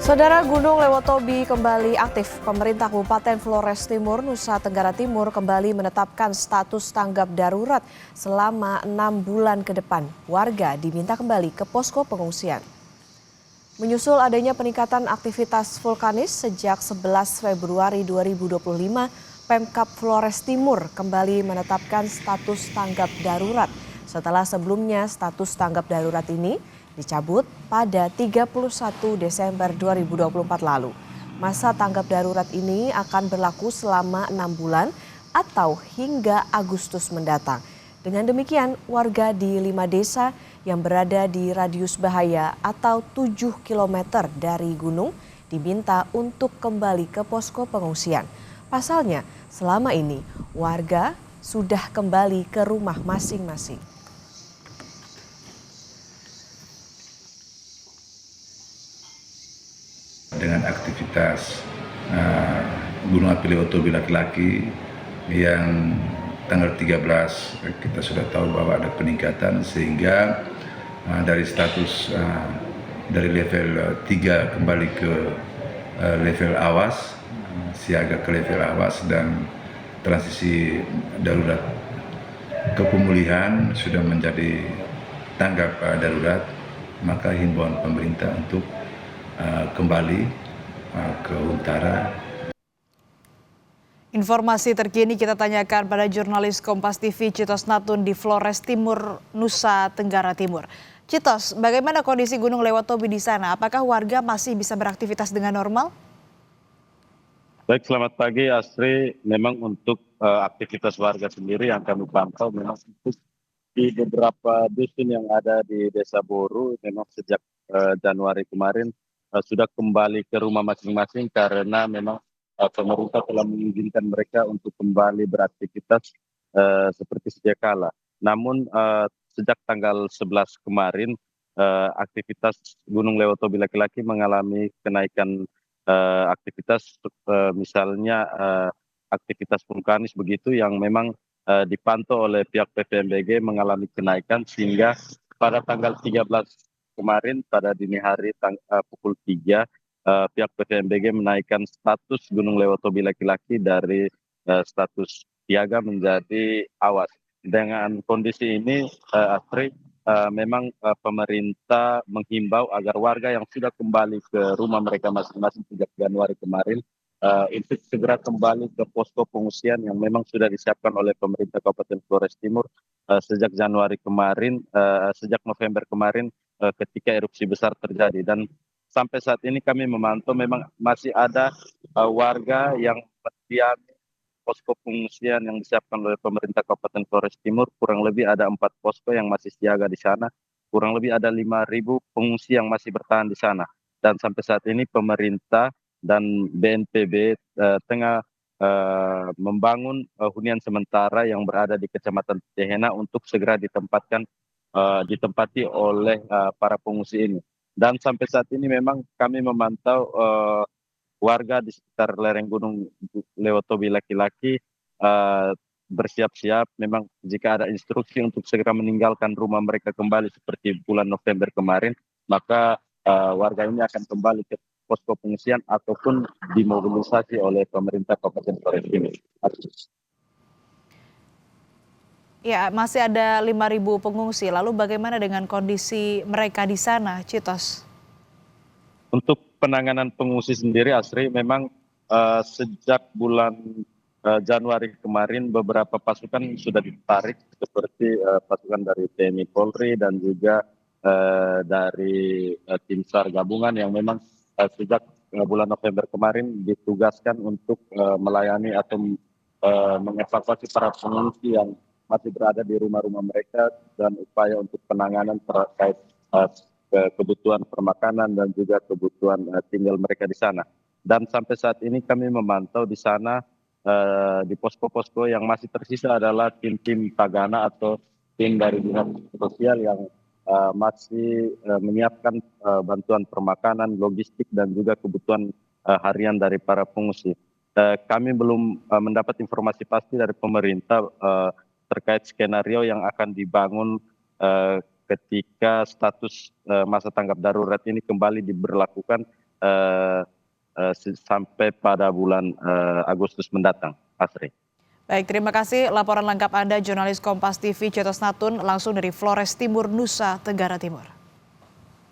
Saudara, Gunung Lewotobi kembali aktif. Pemerintah Kabupaten Flores Timur, Nusa Tenggara Timur kembali menetapkan status tanggap darurat selama 6 bulan ke depan. Warga diminta kembali ke posko pengungsian. Menyusul adanya peningkatan aktivitas vulkanis sejak 11 Februari 2025, Pemkab Flores Timur kembali menetapkan status tanggap darurat. Setelah sebelumnya status tanggap darurat ini dicabut pada 31 Desember 2024 lalu. Masa tanggap darurat ini akan berlaku selama 6 bulan atau hingga Agustus mendatang. Dengan demikian, warga di 5 desa yang berada di radius bahaya atau 7 km dari gunung diminta untuk kembali ke posko pengungsian. Pasalnya, selama ini warga sudah kembali ke rumah masing-masing. Dengan aktivitas Gunung Api Lewotobi laki-laki yang tanggal 13 kita sudah tahu bahwa ada peningkatan, sehingga dari status dari level 3 kembali ke level awas, siaga ke level awas, dan transisi darurat ke pemulihan sudah menjadi tanggap darurat. Maka himbauan pemerintah untuk kembali ke utara. Informasi terkini kita tanyakan pada jurnalis Kompas TV Citos Natun di Flores Timur, Nusa Tenggara Timur. Citos, bagaimana kondisi Gunung Lewotobi di sana? Apakah warga masih bisa beraktivitas dengan normal? Baik, selamat pagi Astri. Memang untuk aktivitas warga sendiri yang kami pantau, memang untuk di beberapa dusun yang ada di Desa Boru, memang sejak Januari kemarin sudah kembali ke rumah masing-masing, karena memang pemerintah telah mengizinkan mereka untuk kembali beraktivitas seperti sedia kala. Namun sejak tanggal 11 kemarin aktivitas Gunung Lewotobi laki-laki mengalami kenaikan aktivitas, misalnya aktivitas vulkanis begitu, yang memang dipantau oleh pihak PVMBG mengalami kenaikan, sehingga pada tanggal 13 kemarin pada dini hari pukul 3 pihak PVMBG menaikkan status Gunung Lewotobi laki-laki dari status siaga menjadi awas. Dengan kondisi ini, Astri, memang pemerintah menghimbau agar warga yang sudah kembali ke rumah mereka masing-masing sejak Januari kemarin untuk segera kembali ke posko pengungsian yang memang sudah disiapkan oleh pemerintah Kabupaten Flores Timur sejak Januari kemarin, sejak November kemarin ketika erupsi besar terjadi. Dan sampai saat ini kami memantau memang masih ada warga yang mendiami posko pengungsian yang disiapkan oleh pemerintah Kabupaten Flores Timur. Kurang lebih ada 4 posko yang masih siaga di sana. Kurang lebih ada 5.000 pengungsi yang masih bertahan di sana. Dan sampai saat ini pemerintah dan BNPB tengah membangun hunian sementara yang berada di Kecamatan Tehena untuk segera ditempati oleh para pengungsi ini. Dan sampai saat ini memang kami memantau warga di sekitar lereng Gunung Lewotobi laki-laki bersiap-siap. Memang jika ada instruksi untuk segera meninggalkan rumah mereka kembali seperti bulan November kemarin, maka warga ini akan kembali ke posko pengungsian ataupun dimobilisasi oleh pemerintah Kabupaten Flores Timur. Ya, masih ada 5.000 pengungsi. Lalu bagaimana dengan kondisi mereka di sana, Citos? Untuk penanganan pengungsi sendiri, Asri, memang sejak bulan Januari kemarin beberapa pasukan sudah ditarik, seperti pasukan dari TNI Polri dan juga dari tim SAR gabungan yang memang sejak bulan November kemarin ditugaskan untuk melayani atau mengevakuasi para pengungsi yang masih berada di rumah-rumah mereka, dan upaya untuk penanganan terkait kebutuhan permakanan dan juga kebutuhan tinggal mereka di sana. Dan sampai saat ini kami memantau di sana di posko-posko yang masih tersisa adalah tim-tim tagana atau tim dari dinas sosial yang masih menyiapkan bantuan permakanan, logistik, dan juga kebutuhan harian dari para pengungsi. Kami belum mendapat informasi pasti dari pemerintah terkait skenario yang akan dibangun ketika status masa tanggap darurat ini kembali diberlakukan, sampai pada bulan Agustus mendatang. Asri. Baik, terima kasih laporan lengkap Anda jurnalis Kompas TV Cetos Natun langsung dari Flores Timur, Nusa Tenggara Timur.